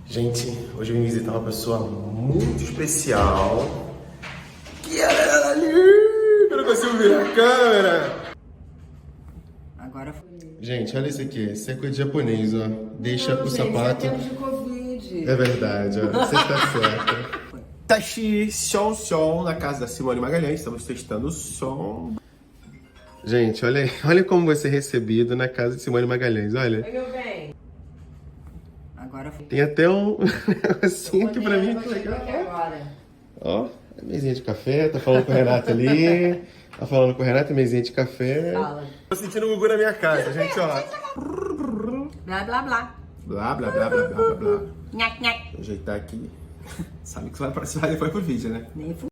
Gente, hoje eu vim visitar uma pessoa muito especial. Que ela ali! Eu não consigo ver a câmera. Agora foi. Gente, olha isso aqui. Isso é coisa de japonês, ó. Deixa o sapato. É tempo de Covid. É verdade, ó. Você está certa. Tashi Shon na casa da Simone Magalhães. Estamos testando o som. Gente, olha como vai ser recebido na casa de Simone Magalhães, olha. Oi, meu bem. Agora foi. Tem até um negocinho aqui pra mim. Que Aqui legal. agora. Ó, mesinha de café, tá falando com o Renato ali. Tá falando com o Renato, mesinha de café. Fala. Tô sentindo o Gugu na minha casa, gente, ó. Blá, blá, blá. Blá, blá, blá, blá, blá, blá. Nhac, nhac. Vou ajeitar aqui. Sabe que vai participar depois pro vídeo, né? Nem fu...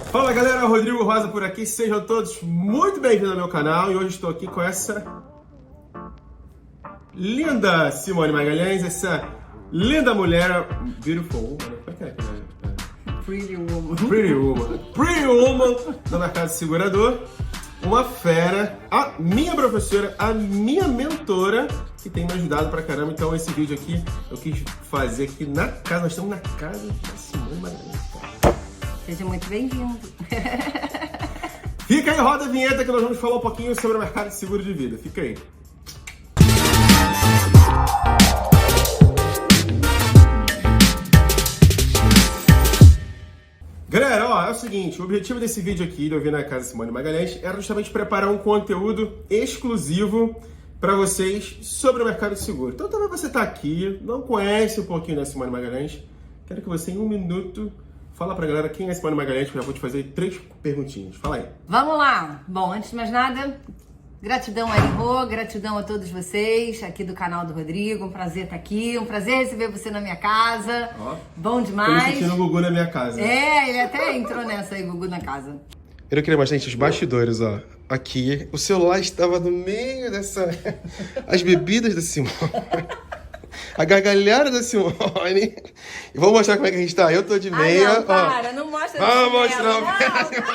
Fala galera, Rodrigo Rosa por aqui, sejam todos muito bem-vindos ao meu canal e hoje estou aqui com essa linda Simone Magalhães, essa linda mulher, beautiful woman, como é que é? Pretty woman. Pretty woman do mercado segurador, uma fera, a minha professora, a minha mentora, que tem me ajudado pra caramba. Então esse vídeo aqui eu quis fazer aqui na casa, nós estamos na casa da Simone Magalhães. Seja muito bem-vindo. Fica aí, roda a vinheta que nós vamos falar um pouquinho sobre o mercado de seguro de vida. Fica aí. Galera, ó, é o seguinte, o objetivo desse vídeo aqui, de eu vir na casa da Simone Magalhães, era justamente preparar um conteúdo exclusivo para vocês sobre o mercado de seguro. Então, talvez você tá aqui, não conhece um pouquinho da Simone Magalhães, quero que você, em um minuto, fala pra galera quem é Simone Magalhães, que eu já vou te fazer 3 perguntinhas. Fala aí. Vamos lá. Bom, antes de mais nada, gratidão a Rô, gratidão a todos vocês aqui do canal do Rodrigo. Um prazer estar aqui, um prazer receber você na minha casa. Ó, Bom tô me demais. sentindo o Gugu na minha casa. É, ele até entrou nessa aí, Gugu na casa. Eu não queria mais, gente, os bastidores, ó. Aqui, o celular estava no meio dessa... As bebidas da Simone. A gargalhada da Simone. E vou mostrar como é que a gente tá. Eu tô de meia, não, ó. para, não mostra Vamos esse mostrar chinelo,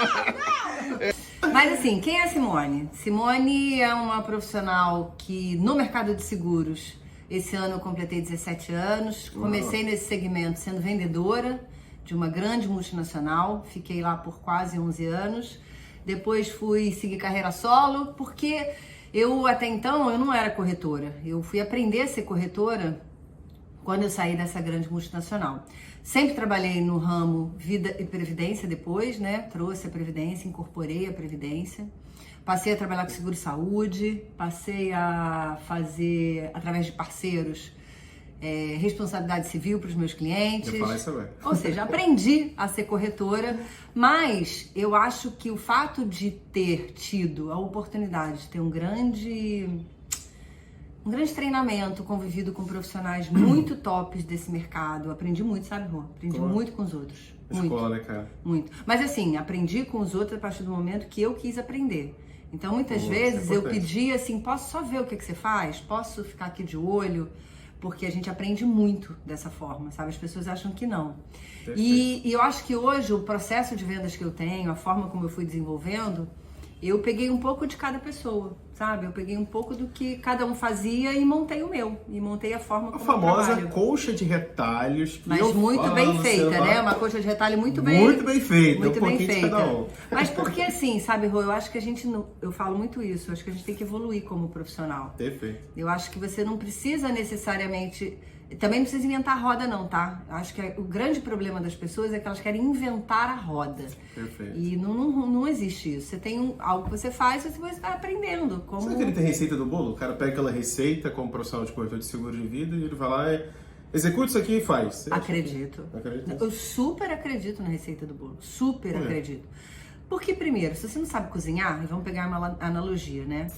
não. Mas assim, quem é a Simone? Simone é uma profissional que no mercado de seguros, esse ano eu completei 17 anos, comecei nesse segmento sendo vendedora de uma grande multinacional, fiquei lá por quase 11 anos, depois fui seguir carreira solo, porque eu até então eu não era corretora, eu fui aprender a ser corretora quando eu saí dessa grande multinacional. Sempre trabalhei no ramo vida e previdência depois, né? Trouxe a previdência, incorporei a previdência. Passei a trabalhar com seguro-saúde, passei a fazer, através de parceiros, responsabilidade civil para os meus clientes. Eu falar isso agora. Ou seja, aprendi a ser corretora, mas eu acho que o fato de ter tido a oportunidade de ter um grande treinamento, convivido com profissionais muito tops desse mercado. Aprendi muito, sabe, Rô? Aprendi muito com os outros. Muito. Escola, né, cara? Muito. Mas assim, aprendi com os outros a partir do momento que eu quis aprender. Então, muitas Boa, vezes isso é eu importante. pedia assim, posso só ver o que você faz? Posso ficar aqui de olho? Porque a gente aprende muito dessa forma, sabe? As pessoas acham que não. E eu acho que hoje o processo de vendas que eu tenho, a forma como eu fui desenvolvendo, eu peguei um pouco de cada pessoa, sabe? Eu peguei um pouco do que cada um fazia e montei o meu. E montei a forma A como eu famosa trabalho. colcha de retalhos. Que Mas eu muito falo, bem feita, sei lá. né? Uma coxa de retalho muito bem... Muito bem feita. Muito um bem pouquinho de feita. cada um. Mas porque assim, sabe, Rô? Eu acho que a gente não... Eu falo muito isso. Eu acho que a gente tem que evoluir como profissional. Perfeito. Eu acho que você não precisa necessariamente... Também não precisa inventar a roda não, tá? Eu acho que o grande problema das pessoas é que elas querem inventar a roda. Perfeito. E não existe isso. Você tem algo que você faz e você vai aprendendo. Como... Será que ele tem receita do bolo? O cara pega aquela receita como profissional de corretor de seguro de vida e ele vai lá e executa isso aqui e faz. Você acha? Acredito. Acredita? Eu super acredito na receita do bolo. Super Por quê? acredito. Porque, primeiro, se você não sabe cozinhar, e vamos pegar uma analogia, né?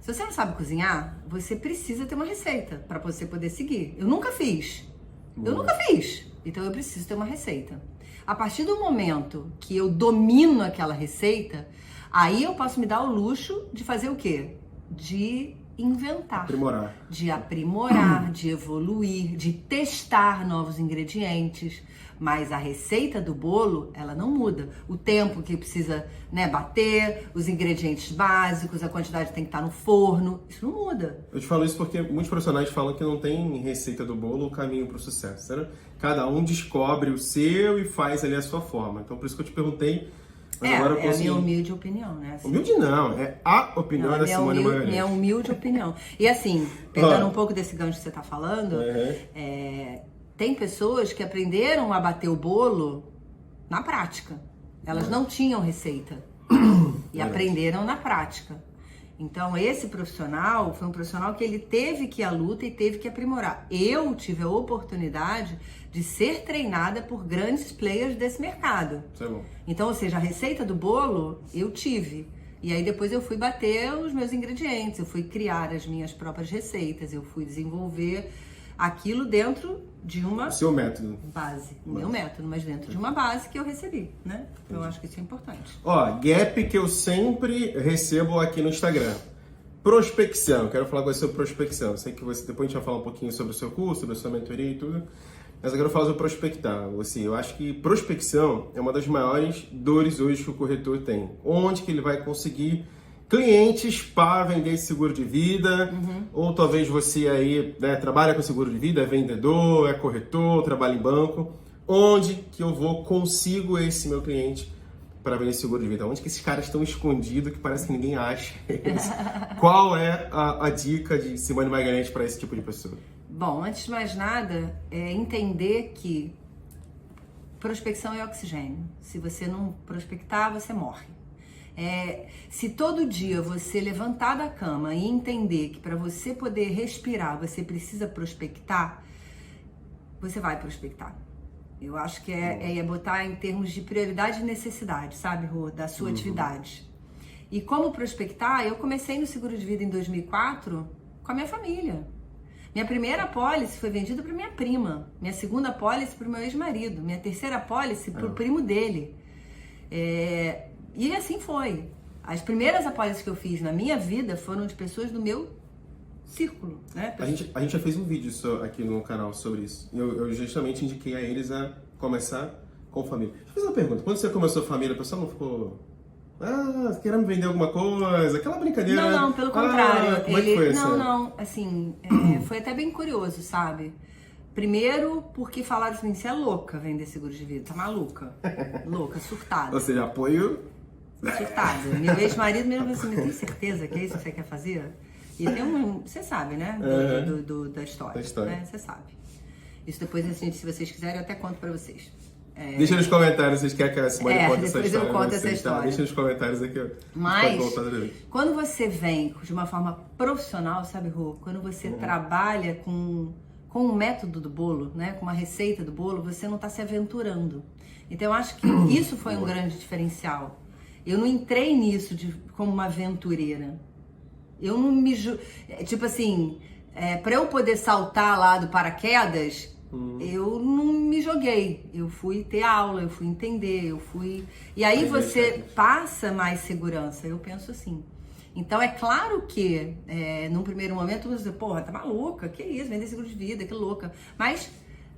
Se você não sabe cozinhar, você precisa ter uma receita para você poder seguir. Eu nunca fiz. Eu nunca fiz. Então eu preciso ter uma receita. A partir do momento que eu domino aquela receita, aí eu posso me dar o luxo de fazer o quê? De inventar. Aprimorar. De aprimorar, de evoluir, de testar novos ingredientes. Mas a receita do bolo, ela não muda. O tempo que precisa, né, bater, os ingredientes básicos, a quantidade tem que estar no forno, isso não muda. Eu te falo isso porque muitos profissionais falam que não tem receita do bolo ou caminho para o sucesso, certo? Cada um descobre o seu e faz ali a sua forma. Então por isso que eu te perguntei. Mas agora eu é a minha humilde opinião, né? Assim, humilde não, é a opinião da Simone Magalhães. Minha humilde opinião. E assim, pegando um pouco desse gancho que você está falando, tem pessoas que aprenderam a bater o bolo na prática. Elas não tinham receita e aprenderam na prática. Então, esse profissional foi um profissional que ele teve que ir à luta e teve que aprimorar. Eu tive a oportunidade de ser treinada por grandes players desse mercado. Isso é bom. Então, ou seja, a receita do bolo eu tive. E aí depois eu fui bater os meus ingredientes, eu fui criar as minhas próprias receitas, eu fui desenvolver aquilo dentro de uma... Seu método. Base. O meu método, mas dentro de uma base que eu recebi, né? Então eu acho que isso é importante. Ó, gap que eu sempre recebo aqui no Instagram. Prospecção. Quero falar com você sobre prospecção. Sei que você, depois a gente vai falar um pouquinho sobre o seu curso, sobre a sua mentoria e tudo. Mas eu quero falar sobre prospectar. Assim, eu acho que prospecção é uma das maiores dores hoje que o corretor tem. Onde que ele vai conseguir clientes para vender esse seguro de vida, ou talvez você aí, né, trabalha com seguro de vida, é vendedor, é corretor, trabalha em banco. Onde que eu consigo esse meu cliente para vender seguro de vida? Onde que esses caras estão escondidos que parece que ninguém acha eles? Qual é a dica de Simone Magalhães para esse tipo de pessoa? Bom, antes de mais nada, é entender que prospecção é oxigênio. Se você não prospectar, você morre. Se todo dia você levantar da cama e entender que para você poder respirar, você precisa prospectar, você vai prospectar. Eu acho que é botar em termos de prioridade e necessidade, sabe, Rô, da sua atividade. E como prospectar, eu comecei no seguro de vida em 2004 com a minha família. Minha primeira apólice foi vendida para minha prima, minha segunda apólice para o meu ex-marido, minha terceira apólice para o primo dele. E assim foi. As primeiras apólices que eu fiz na minha vida foram de pessoas do meu círculo, né? A gente já fez um vídeo aqui no canal sobre isso. Eu justamente indiquei a eles a começar com família. Deixa eu fazer uma pergunta. Quando você começou a família, o pessoal não ficou... querendo me vender alguma coisa? Aquela brincadeira... Não, pelo contrário. Como é que foi isso? Não, assim, foi até bem curioso, sabe? Primeiro, porque falaram assim, você é louca vender seguro de vida, tá maluca. Louca, surtada. Ou seja, apoio... Surtada. Meu ex-marido mesmo assim, tem certeza que é isso que você quer fazer? E tem você sabe, né? Da história. Da história. Né? Você sabe. Isso depois, assim, se vocês quiserem, eu até conto pra vocês. Deixa nos comentários, vocês querem que a Simone conte essa história. Depois eu conto essa história. Tá? Deixa nos comentários aqui. Mas, quando você vem de uma forma profissional, sabe, Rô? Quando você trabalha com o método do bolo, né? Com uma receita do bolo, você não tá se aventurando. Então, eu acho que isso foi um grande diferencial. Eu não entrei nisso como uma aventureira. Eu não me... Tipo assim, pra eu poder saltar lá do paraquedas, eu não me joguei. Eu fui ter aula, eu fui entender, E aí você passa mais segurança, eu penso assim. Então é claro que, num primeiro momento, você diz, porra, tá maluca, que isso, vender seguro de vida, que louca. Mas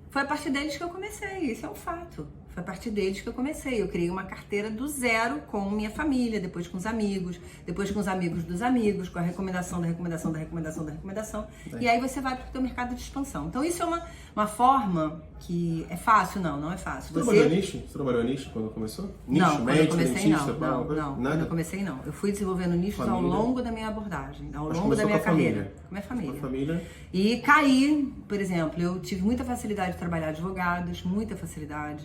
foi a partir deles que eu comecei, isso é um fato. Foi a partir deles que eu comecei. Eu criei uma carteira do zero com minha família, depois com os amigos, depois com os amigos dos amigos, com a recomendação da recomendação da recomendação da recomendação. E aí você vai para o teu mercado de expansão. Então isso é uma forma que é fácil? Não é fácil. Você trabalhou nicho? Você trabalhou nicho quando começou? Nicho, não, quando eu comecei dentista, não. Nada? Quando eu comecei não. Eu fui desenvolvendo nichos ao longo da minha abordagem, ao longo da começou minha com a carreira. Com a minha família. E caí, por exemplo, eu tive muita facilidade de trabalhar advogados, muita facilidade,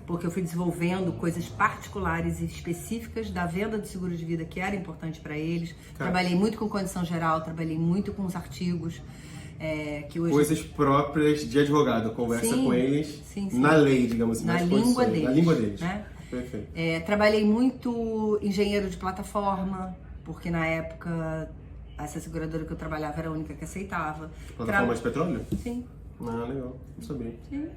porque eu fui desenvolvendo coisas particulares e específicas da venda do seguro de vida que era importante para eles. Trabalhei muito com condição geral, trabalhei muito com os artigos. Que hoje... Coisas próprias de advogado, conversa com eles sim. na lei, digamos assim. Na língua deles. Né? Perfeito. Trabalhei muito engenheiro de plataforma, porque na época essa seguradora que eu trabalhava era a única que aceitava. Plataforma de petróleo? Sim. Ah, legal. Não sabia. Sim.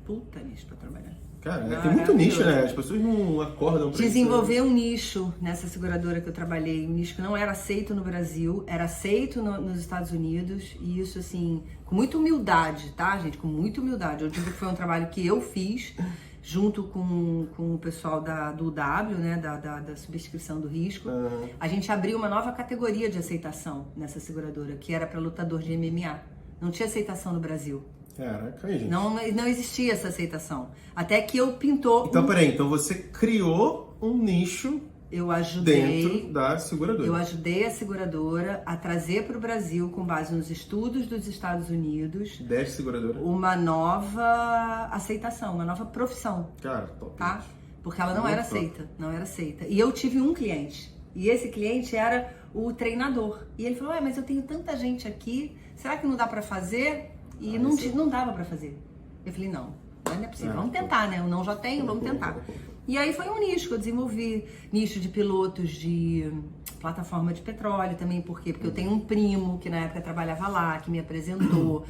Puta lixo pra trabalhar. Cara, tem muito nicho, né? As pessoas não acordam pra Desenvolver um nicho nessa seguradora que eu trabalhei, um nicho que não era aceito no Brasil, era aceito nos Estados Unidos, e isso, assim, com muita humildade, tá, gente? Com muita humildade. Eu digo que foi um trabalho que eu fiz, junto com o pessoal do UW, né, da subscrição do risco. A gente abriu uma nova categoria de aceitação nessa seguradora, que era para lutador de MMA. Não tinha aceitação no Brasil. Caraca, gente. Não existia essa aceitação. Até que eu pintou... Então, peraí, então você criou um nicho dentro da seguradora. Eu ajudei a seguradora a trazer para o Brasil, com base nos estudos dos Estados Unidos, dessa seguradora, uma nova aceitação, uma nova profissão. Cara, top. Tá? Porque ela não era aceita, não era aceita. E eu tive um cliente, e esse cliente era o treinador. E ele falou, mas eu tenho tanta gente aqui, será que não dá para fazer? E não dava para fazer. Eu falei, não é possível, vamos tentar, né? Eu não já tenho, vamos tentar. E aí foi um nicho que eu desenvolvi, nicho de pilotos de plataforma de petróleo também, por quê? Porque eu tenho um primo que na época trabalhava lá, que me apresentou.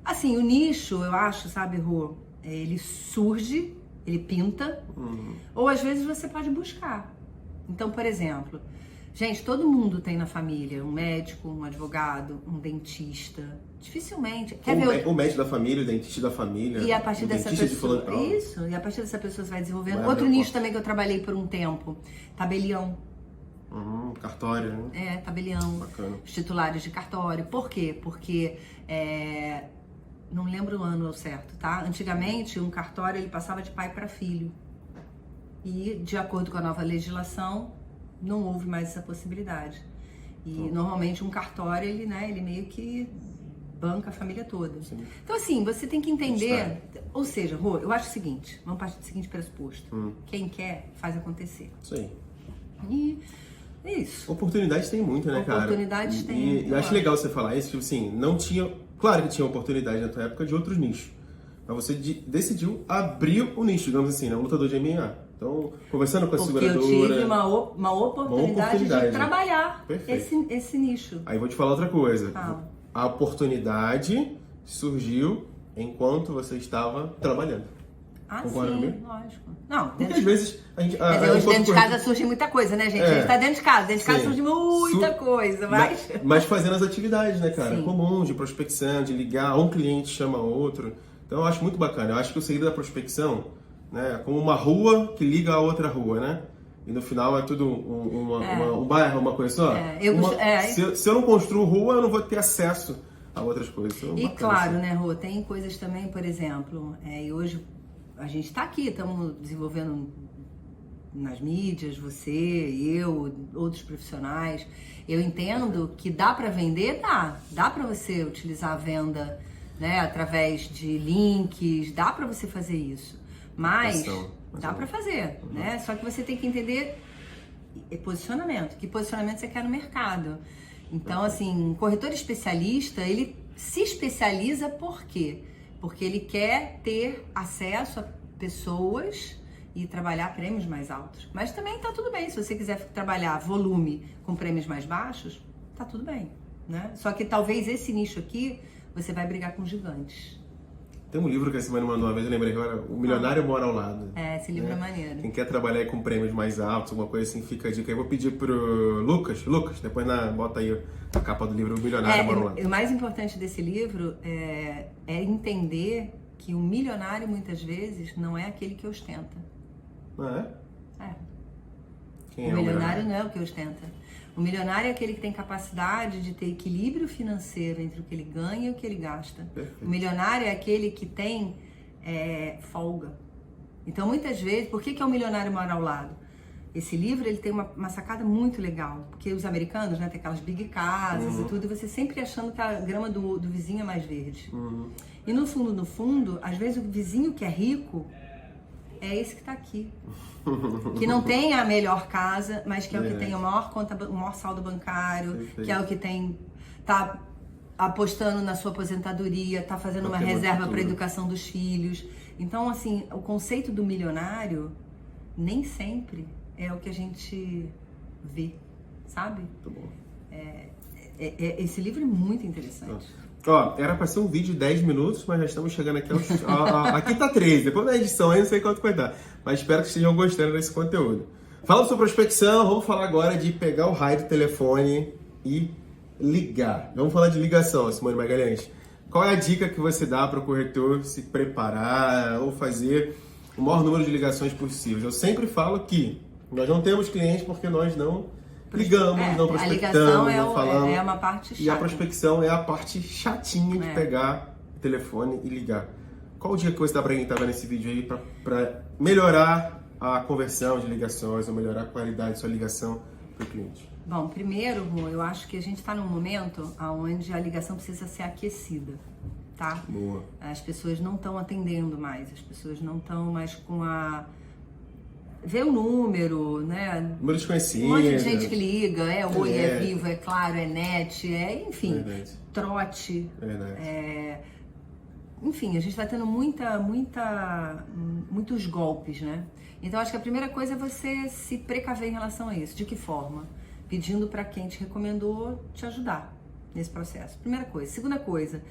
Assim, o nicho, eu acho, sabe, Rô, ele surge, ele pinta, ou às vezes você pode buscar. Então, por exemplo, gente, todo mundo tem na família um médico, um advogado, um dentista. Dificilmente. O médico da família, o dentista da família. E a partir dessa pessoa. Isso, e a partir dessa pessoa você vai desenvolvendo. Outro nicho também que eu trabalhei por um tempo: tabelião. Cartório, né? Tabelião. Bacana. Os titulares de cartório. Por quê? Porque não lembro o ano ao certo, tá? Antigamente, um cartório ele passava de pai para filho. E, de acordo com a nova legislação, não houve mais essa possibilidade. E normalmente um cartório, ele meio que banca a família toda. Sim. Então, assim, você tem que entender. Ou seja, Rô, eu acho o seguinte: vamos partir do seguinte pressuposto. Quem quer, faz acontecer. Isso aí. E é isso. Oportunidades tem muito, né, cara? Oportunidades tem. E eu acho legal você falar isso, tipo assim, não tinha. Claro que tinha oportunidade na tua época de outros nichos. Mas você decidiu abrir o nicho, digamos assim, né? Um lutador de MMA. Então, conversando com a seguradora... Porque eu tive uma oportunidade de trabalhar esse nicho. Aí vou te falar outra coisa. A oportunidade surgiu enquanto você estava trabalhando. Concorda sim, comigo? Lógico. Não, porque às vezes a gente... hoje dentro de casa surge muita coisa, né, gente? A gente tá dentro de casa. Dentro de casa surge muita coisa, mas... Mas fazendo as atividades, né, cara? Sim. Comuns, de prospecção, de ligar, um cliente chama outro. Então eu acho muito bacana. Eu acho que o segredo da prospecção, né, é como uma rua que liga a outra rua, né? E no final é tudo um bairro, uma coisa só. Se eu não construo rua, eu não vou ter acesso a outras coisas. Então, e claro, né, Rô, tem coisas também, por exemplo, e hoje a gente está aqui, estamos desenvolvendo nas mídias, você, eu, outros profissionais. Eu entendo que dá para vender, dá para você utilizar a venda, né, através de links, dá para você fazer isso. Mas dá para fazer, né? Só que você tem que entender posicionamento. Que posicionamento você quer no mercado. Então, assim, um corretor especialista, ele se especializa por quê? Porque ele quer ter acesso a pessoas e trabalhar prêmios mais altos. Mas também tá tudo bem. Se você quiser trabalhar volume com prêmios mais baixos, tá tudo bem, né? Só que talvez esse nicho aqui, você vai brigar com gigantes. Tem um livro que a Simone mandou uma vez, eu lembrei agora, O Milionário Mora ao Lado. Esse livro é maneiro. Quem quer trabalhar com prêmios mais altos, alguma coisa assim, fica a dica. Eu vou pedir pro Lucas, depois bota aí a capa do livro, O Milionário Mora ao Lado. O mais importante desse livro é entender que o milionário, muitas vezes, não é aquele que ostenta. Ah, é? Quem o milionário não é o que ostenta. O milionário é aquele que tem capacidade de ter equilíbrio financeiro entre o que ele ganha e o que ele gasta. Perfeito. O milionário é aquele que tem folga. Então, muitas vezes, por que é o milionário mora ao lado? Esse livro ele tem uma sacada muito legal, porque os americanos, né, tem aquelas big casas e tudo, e você sempre achando que a grama do vizinho é mais verde. E no fundo, às vezes o vizinho que é rico é esse que está aqui. Que não tem a melhor casa, mas que é o que tem o maior saldo bancário, perfeito, que é o que tá apostando na sua aposentadoria, tá fazendo uma reserva para a educação dos filhos. Então, assim, o conceito do milionário nem sempre é o que a gente vê, sabe? Muito bom. Esse livro é muito interessante. Ó, era para ser um vídeo de 10 minutos, mas já estamos chegando aqui aos... aqui tá 13, depois da edição aí não sei quanto vai dar. Mas espero que estejam gostando desse conteúdo. Falando sobre prospecção, vamos falar agora de pegar o raio do telefone e ligar. Vamos falar de ligação, Simone Magalhães. Qual é a dica que você dá para o corretor se preparar ou fazer o maior número de ligações possíveis? Eu sempre falo que nós não temos clientes porque nós não ligamos, não prospectamos, não falamos. É uma parte chata. E a prospecção é a parte chatinha de pegar o telefone e ligar. Qual o dia que você dá para quem estava nesse vídeo aí para melhorar a conversão de ligações ou melhorar a qualidade de sua ligação para o cliente? Bom, primeiro, eu acho que a gente está num momento onde a ligação precisa ser aquecida, tá? Boa. As pessoas não estão atendendo mais, as pessoas não estão mais com a... Vê o número, né? Número desconhecido. Um monte de gente que liga, Oi, é Vivo, é Claro, é Net, enfim, Verdade. Trote. Verdade. Enfim, a gente vai tendo muitos golpes, né? Então, acho que a primeira coisa é você se precaver em relação a isso. De que forma? Pedindo para quem te recomendou te ajudar nesse processo. Primeira coisa. Segunda coisa,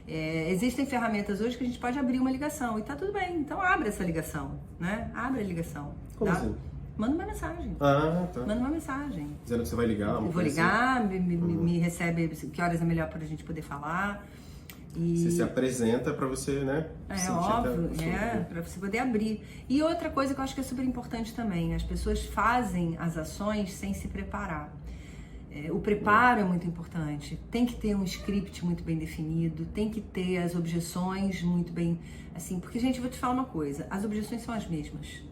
existem ferramentas hoje que a gente pode abrir uma ligação e tá tudo bem. Então, abre essa ligação, né? Abre a ligação. Como assim? Manda uma mensagem. Tá. Manda uma mensagem. Dizendo que você vai ligar. Eu vou ligar, me recebe que horas é melhor para a gente poder falar. E... Você se apresenta para você, né? Óbvio, para você poder abrir. E outra coisa que eu acho que é super importante também, as pessoas fazem as ações sem se preparar. O preparo é muito importante. Tem que ter um script muito bem definido, tem que ter as objeções muito bem, assim, porque, gente, eu vou te falar uma coisa, as objeções são as mesmas.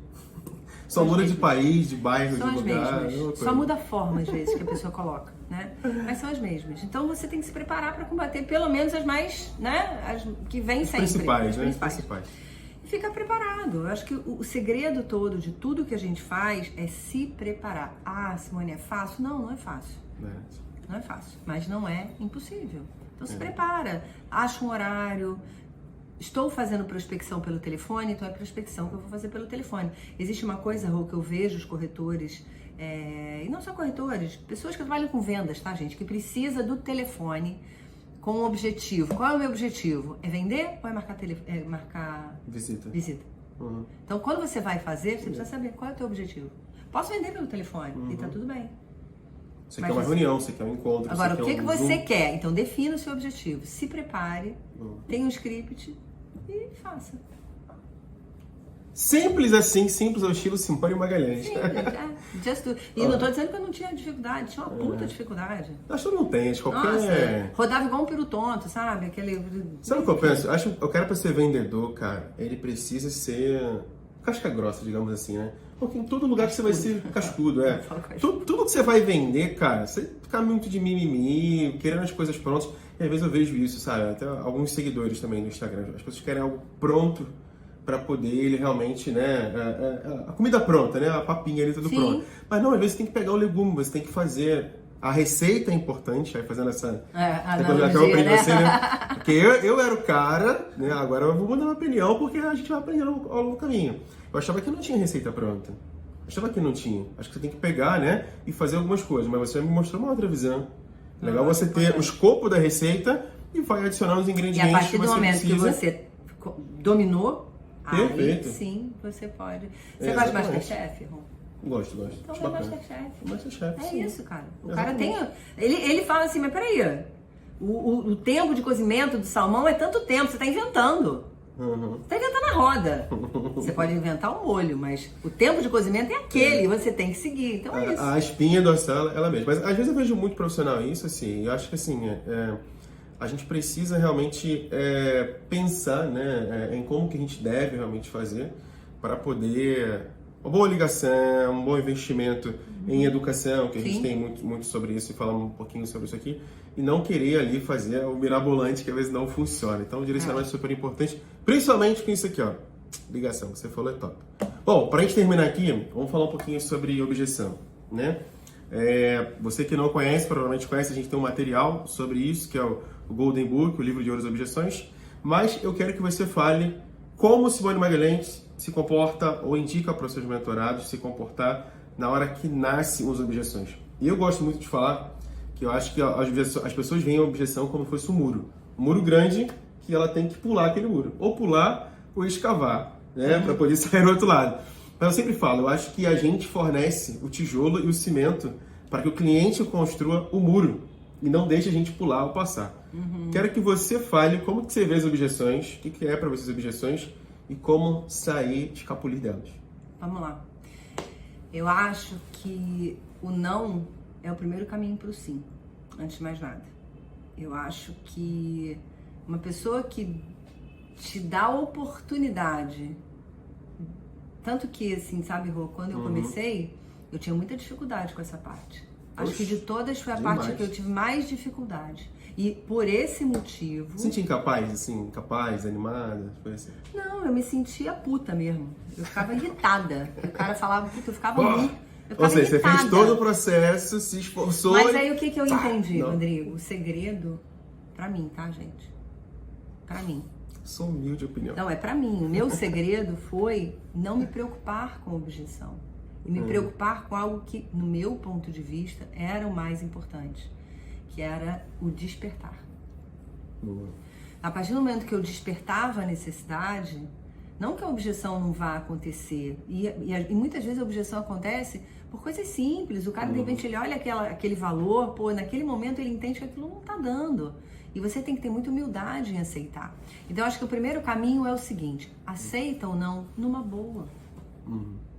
Só muda de país, de bairro, são de lugar. Mesmas. Só muda a forma, às vezes, que a pessoa coloca, né? Mas são as mesmas. Então você tem que se preparar para combater pelo menos as mais, né? As que vêm sempre. Principais, né? Principais. E ficar preparado. Eu acho que o segredo todo de tudo que a gente faz é se preparar. Ah, Simone, é fácil? Não é fácil. Não é fácil, mas não é impossível. Então se prepara, acha um horário. Estou fazendo prospecção pelo telefone, então é prospecção que eu vou fazer pelo telefone. Existe uma coisa, Rô, que eu vejo os corretores, e não só corretores, pessoas que trabalham com vendas, tá, gente? Que precisa do telefone com um objetivo. Qual é o meu objetivo? É vender ou é marcar visita? Uhum. Então, quando você vai fazer, você precisa saber qual é o teu objetivo. Posso vender pelo telefone e tá tudo bem. Você quer uma reunião, você quer um encontro. Agora, o que você quer? Então, defina o seu objetivo. Se prepare, tenha um script e faça. Simples assim, simples ao estilo Simone Magalhães. E não tô dizendo que eu não tinha dificuldade, tinha uma puta dificuldade. Acho que não tem, qualquer... Nossa, rodava igual um peru tonto, sabe? Sabe o que eu penso? O cara pra ser vendedor, cara, ele precisa ser casca grossa, digamos assim, né? Porque em todo lugar que você vai ser cascudo, Tudo que você vai vender, cara, você fica muito de mimimi, querendo as coisas prontas. E às vezes eu vejo isso, sabe? Até alguns seguidores também no Instagram. As pessoas querem algo pronto para poder ele realmente, né? A comida pronta, né? A papinha ali, tudo pronto. Mas não, às vezes você tem que pegar o legume, você tem que fazer. A receita é importante, aí fazendo essa... analogia, né? Você, né? Porque eu era o cara, né? Agora eu vou mudar minha opinião porque a gente vai aprendendo ao longo do caminho. Eu achava que não tinha receita pronta. Eu achava que não tinha. Acho que você tem que pegar, né? E fazer algumas coisas. Mas você me mostrou uma outra visão. Legal você ter o escopo da receita e vai adicionar os ingredientes. E a partir do momento que você dominou, perfeito. Aí sim você pode. Você gosta de Masterchef, Ron? Gosto. Então é Masterchef. Sim. Isso, cara. O cara tem... Ele fala assim, mas peraí, o tempo de cozimento do salmão é tanto tempo, você tá inventando. Você tá inventando a roda. Você pode inventar um molho, mas o tempo de cozimento é aquele, você tem que seguir. Então é isso. A espinha dorsal, ela mesma. Mas às vezes eu vejo muito profissional isso, assim, eu acho que assim, a gente precisa realmente pensar, né, em como que a gente deve realmente fazer para poder... Uma boa ligação, um bom investimento em educação, que a gente tem muito sobre isso e falamos um pouquinho sobre isso aqui, e não querer ali fazer o mirabolante que às vezes não funciona. Então o direcionamento é super importante, principalmente com isso aqui, ó. Ligação, que você falou é top. Bom, para a gente terminar aqui, vamos falar um pouquinho sobre objeção, né? Você que não conhece, provavelmente conhece, a gente tem um material sobre isso, que é o Golden Book, o livro de ouro das objeções, mas eu quero que você fale como Simone Magalhães se comporta ou indica para os seus mentorados se comportar na hora que nascem as objeções. E eu gosto muito de falar Que eu acho que as pessoas veem a objeção como se fosse um muro. Um muro grande que ela tem que pular aquele muro. Ou pular ou escavar, né? Para poder sair do outro lado. Mas eu sempre falo, eu acho que a gente fornece o tijolo e o cimento para que o cliente construa o muro e não deixe a gente pular ou passar. Quero que você fale como que você vê as objeções, o que é para você as objeções e como sair, escapulir delas. Vamos lá. Eu acho que o não é o primeiro caminho para o sim, antes de mais nada. Eu acho que uma pessoa que te dá a oportunidade, tanto que, assim, sabe, Rô, quando eu comecei, eu tinha muita dificuldade com essa parte. Acho que de todas foi a parte que eu tive mais dificuldade. E por esse motivo... Sentia incapaz, assim, incapaz, animada, foi assim? Não, eu me sentia puta mesmo. Eu ficava irritada. O cara falava, puta, eu ficava muito... Ou seja, você fez todo o processo, se esforçou... Mas aí o que eu entendi, não. Rodrigo? O segredo, pra mim, tá, gente? Pra mim. Sou humilde de opinião. Não, é pra mim. O meu segredo foi não me preocupar com objeção. E me preocupar com algo que, no meu ponto de vista, era o mais importante. Que era o despertar. Boa. A partir do momento que eu despertava a necessidade, não que a objeção não vá acontecer, e muitas vezes a objeção acontece por coisas simples. O cara, de repente, ele olha aquele valor, pô, naquele momento ele entende que aquilo não tá dando. E você tem que ter muita humildade em aceitar. Então, eu acho que o primeiro caminho é o seguinte: aceita ou não, numa boa.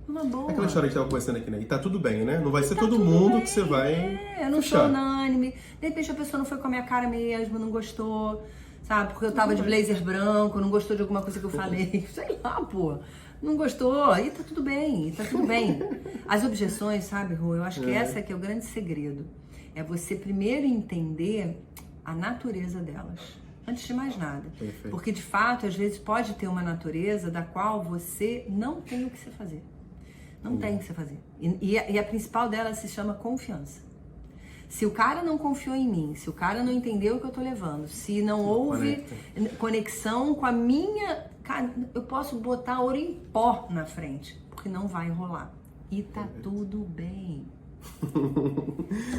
Numa boa. Aquela história que a gente estava conversando aqui, né? E tá tudo bem, né? Não vai ser Tá todo tudo mundo bem. que você vai Eu não fechar. sou unânime. De repente a pessoa não foi com a minha cara mesmo, não gostou, sabe? Porque eu tava de blazer branco, não gostou de alguma coisa que eu falei. Sei lá, pô. Não gostou. E tá tudo bem, tá tudo bem. As objeções, sabe, Rô? Eu acho que essa que é o grande segredo. É você primeiro entender a natureza delas. Antes de mais nada. Perfeito. Porque, de fato, às vezes pode ter uma natureza da qual você não tem o que você fazer. Não tem o que você fazer. E a principal dela se chama confiança. Se o cara não confiou em mim, se o cara não entendeu o que eu tô levando, se não houve conexão com a minha... Cara, eu posso botar ouro em pó na frente, porque não vai rolar. E tá tudo bem.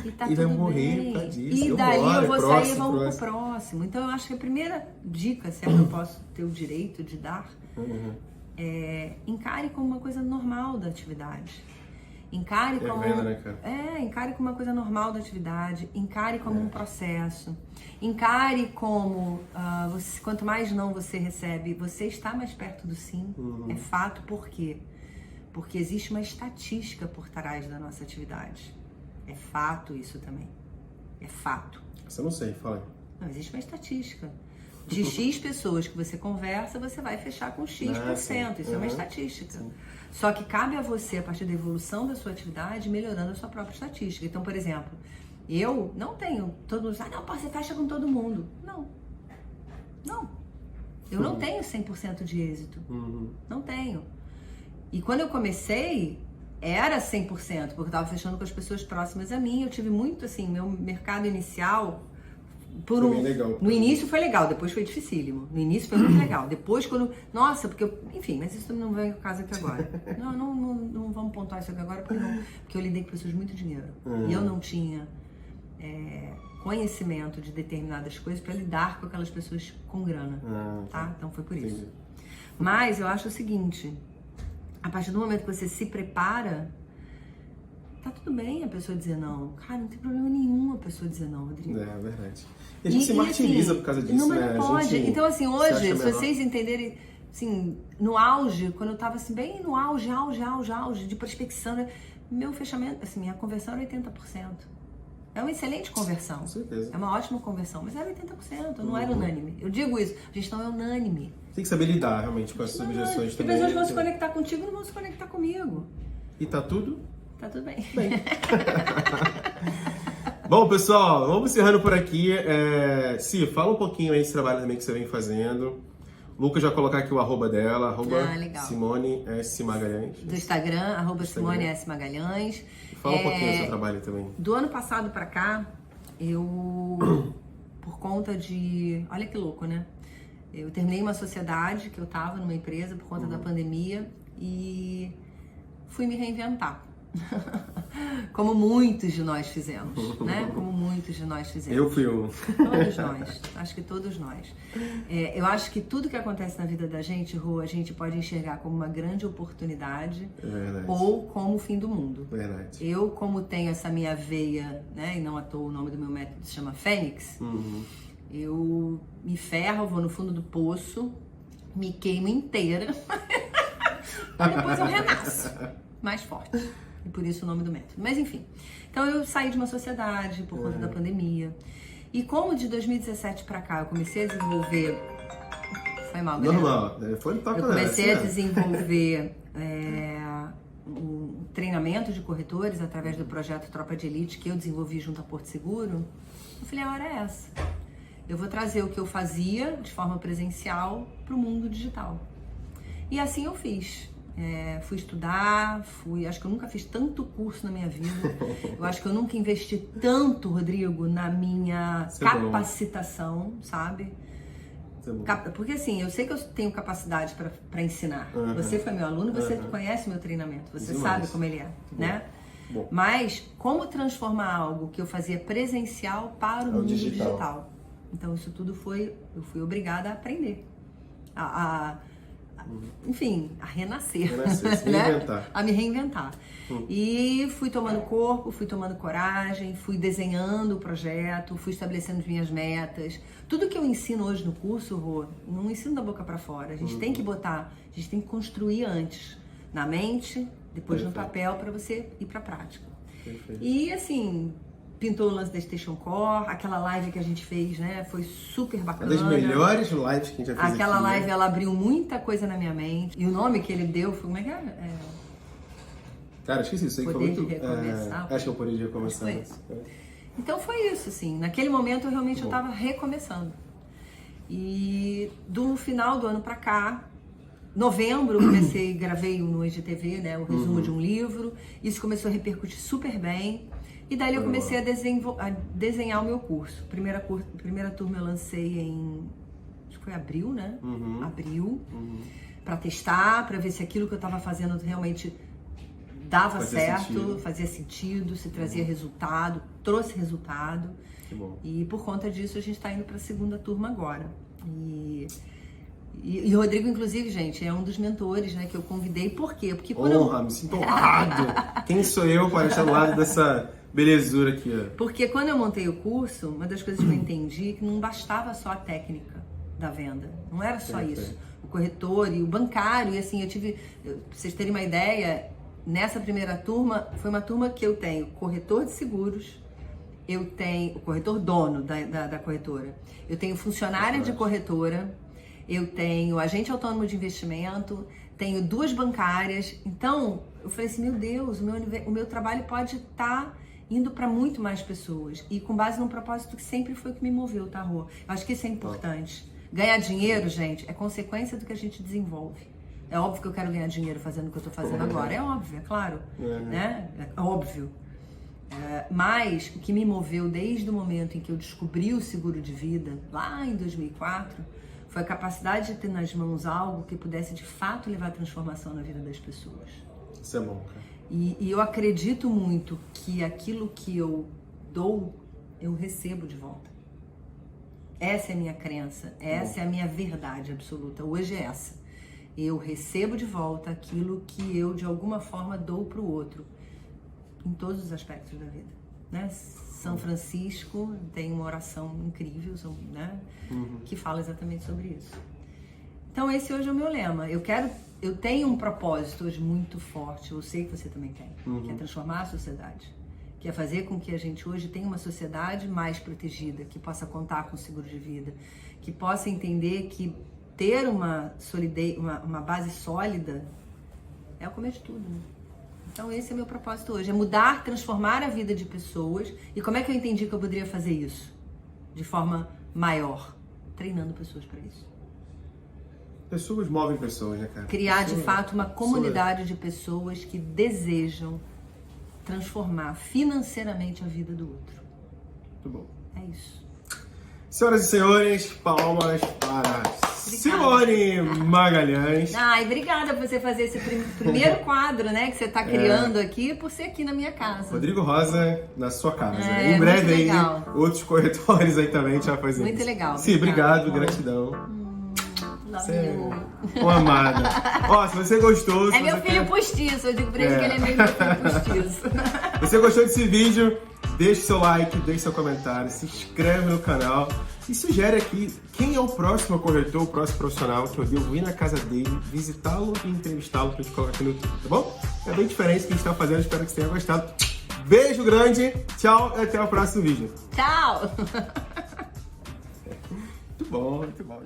E tá E vai tudo morrer bem. por causa disso. E daí eu vou sair e próximo. vamos pro próximo. Então eu acho que a primeira dica, se é que eu posso ter o direito de dar, encare como uma coisa normal da atividade. Encare como venda, né, cara? encare como uma coisa normal da atividade, encare como um processo, encare como quanto mais não você recebe, você está mais perto do sim. É fato. Por quê? Porque existe uma estatística por trás da nossa atividade. É fato isso também. É fato. Isso eu não sei, fala aí. Não, existe uma estatística. De X pessoas que você conversa, você vai fechar com X%. Isso é uma estatística. Sim. Só que cabe a você, a partir da evolução da sua atividade, melhorando a sua própria estatística. Então, por exemplo, eu não tenho... Todo mundo diz, não, você fecha com todo mundo. Não. Eu não tenho 100% de êxito. Não tenho. E quando eu comecei, era 100%, porque eu estava fechando com as pessoas próximas a mim. Eu tive muito, assim, meu mercado inicial... legal. No início foi legal, depois foi dificílimo. No início foi muito legal. Depois quando... Nossa, porque eu... Enfim, mas isso não vem ao caso aqui agora. Não vamos pontuar isso aqui agora, porque eu lidei com pessoas de muito dinheiro. E eu não tinha conhecimento de determinadas coisas para lidar com aquelas pessoas com grana. Tá? Então foi por isso. Entendi. Mas eu acho o seguinte, a partir do momento que você se prepara, tá tudo bem a pessoa dizer não. Cara, não tem problema nenhum a pessoa dizer não, Rodrigo. É verdade. E a gente se martiriza por causa disso, né? Não pode. Então, assim, hoje, se menor. vocês entenderem, assim, no auge, quando eu tava assim, bem no auge de prospecção, né? Meu fechamento, assim, minha conversão era 80%. É uma excelente conversão. Com certeza. É uma ótima conversão, mas era 80%, não era unânime. Eu digo isso, a gente não é unânime. Tem que saber lidar realmente com essas objeções Tem também. pessoas que vão se conectar contigo e não vão se conectar comigo. E tá tudo? Tá tudo bem. Bom, pessoal, vamos encerrando por aqui. Si, fala um pouquinho aí desse trabalho também que você vem fazendo. O Lucas já colocar aqui o arroba dela, legal. Simone S. Magalhães. Do Instagram, Simone S. Magalhães. Fala um pouquinho do seu trabalho também. Do ano passado pra cá, eu, por conta de... Olha que louco, né? Eu terminei uma sociedade que eu tava numa empresa por conta da pandemia e fui me reinventar. Como muitos de nós fizemos, né? Como muitos de nós fizemos. Eu fui um. Todos nós, acho que todos nós. Eu acho que tudo que acontece na vida da gente, Rô, a gente pode enxergar como uma grande oportunidade ou como o fim do mundo. Verdade. Eu, como tenho essa minha veia, né, e não à toa o nome do meu método se chama Fênix, eu me ferro, vou no fundo do poço, me queimo inteira e depois eu renasço mais forte. E por isso o nome do método. Mas enfim, então eu saí de uma sociedade por conta da pandemia. E como de 2017 pra cá eu comecei a desenvolver... Foi mal, galera. Normal, foi no toque. Eu comecei a desenvolver um treinamento de corretores através do projeto Tropa de Elite que eu desenvolvi junto a Porto Seguro. Eu falei, a hora é essa. Eu vou trazer o que eu fazia de forma presencial para o mundo digital. E assim eu fiz. Fui estudar, acho que eu nunca fiz tanto curso na minha vida. Eu acho que eu nunca investi tanto, Rodrigo, na minha capacitação, sabe? Porque assim, eu sei que eu tenho capacidade para ensinar. Você foi meu aluno, você conhece meu treinamento, você sabe como ele é, né? Bom. Mas como transformar algo que eu fazia presencial para o mundo digital? Então isso tudo eu fui obrigada a aprender. Enfim, a renascer, se né? reinventar. A me reinventar. E fui tomando corpo, fui tomando coragem, fui desenhando o projeto, fui estabelecendo as minhas metas. Tudo que eu ensino hoje no curso, Rô, não ensino da boca para fora. A gente tem que botar, a gente tem que construir antes, na mente, depois no papel, para você ir para a prática. Perfeito. E assim... Pintou o lance da Station Core, aquela live que a gente fez, né? Foi super bacana. Uma das melhores lives que a gente já fez aquela aqui, live, ela abriu muita coisa na minha mente. E o nome que ele deu foi, como é que é? Cara, esqueci isso aí. Poder de recomeçar. Acho que é o poder de recomeçar. Então foi isso, assim. Naquele momento, eu estava recomeçando. E do final do ano pra cá, novembro, eu gravei no IGTV, né? O resumo de um livro. Isso começou a repercutir super bem. E daí eu comecei a desenhar o meu curso. Primeira turma eu lancei acho que foi abril, né? Abril. Para testar, para ver se aquilo que eu estava fazendo realmente dava certo, fazia sentido, se trazia resultado, trouxe resultado. Que bom. E por conta disso a gente está indo para a segunda turma agora. E o Rodrigo, inclusive, gente, é um dos mentores, né, que eu convidei. Por quê? Porque quando me sinto honrado. Quem sou eu para estar do lado dessa belezura aqui, ó? Porque quando eu montei o curso, uma das coisas que eu entendi é que não bastava só a técnica da venda. Não era só isso. O corretor e o bancário, e assim, pra vocês terem uma ideia, nessa primeira turma, foi uma turma que eu tenho corretor de seguros, eu tenho o corretor dono da corretora, eu tenho funcionária de corretora, eu tenho agente autônomo de investimento, tenho 2 bancárias. Então, eu falei assim, meu Deus, o meu trabalho pode estar indo para muito mais pessoas. E com base num propósito que sempre foi o que me moveu, tá, Rô? Eu acho que isso é importante. Ganhar dinheiro, gente, é consequência do que a gente desenvolve. É óbvio que eu quero ganhar dinheiro fazendo o que eu tô fazendo agora. É óbvio, é claro. Né? É óbvio. Mas o que me moveu desde o momento em que eu descobri o seguro de vida, lá em 2004, foi a capacidade de ter nas mãos algo que pudesse de fato levar a transformação na vida das pessoas. Isso é bom, cara. E eu acredito muito que aquilo que eu dou, eu recebo de volta. Essa é a minha crença, essa é a minha verdade absoluta. Hoje é essa. Eu recebo de volta aquilo que eu, de alguma forma, dou para o outro. Em todos os aspectos da vida. Né? São Francisco tem uma oração incrível, né? Que fala exatamente sobre isso. Então esse hoje é o meu lema. Eu tenho um propósito hoje muito forte, eu sei que você também tem, que é transformar a sociedade. Que é fazer com que a gente hoje tenha uma sociedade mais protegida, que possa contar com o seguro de vida, que possa entender que ter uma solidez, uma base sólida é o começo de tudo, né? Então esse é o meu propósito hoje, é mudar, transformar a vida de pessoas. E como é que eu entendi que eu poderia fazer isso? De forma maior, treinando pessoas para isso. Pessoas movem pessoas, né, cara? Criar de fato uma comunidade de pessoas que desejam transformar financeiramente a vida do outro. Muito bom. É isso. Senhoras e senhores, palmas para Simone Magalhães. Ai, obrigada por você fazer esse primeiro quadro, né, que você está criando aqui, por ser aqui na minha casa. Rodrigo Rosa, na sua casa. É, em breve aí, legal. outros corretores aí também a gente vai fazer Muito isso. legal. Sim, obrigado, gratidão. Love É you. uma amada. Ó, se você gostou... É meu filho postiço, eu digo pra ele que ele é meu filho postiço. Se você gostou desse vídeo, deixe seu like, deixe seu comentário, se inscreve no canal e sugere aqui quem é o próximo corretor, o próximo profissional que eu devo ir na casa dele, visitá-lo e entrevistá-lo pra gente colocar aqui no YouTube, tá bom? É bem diferente do que a gente tá fazendo, espero que você tenha gostado. Beijo grande, tchau e até o próximo vídeo. Tchau! Muito bom, muito bom.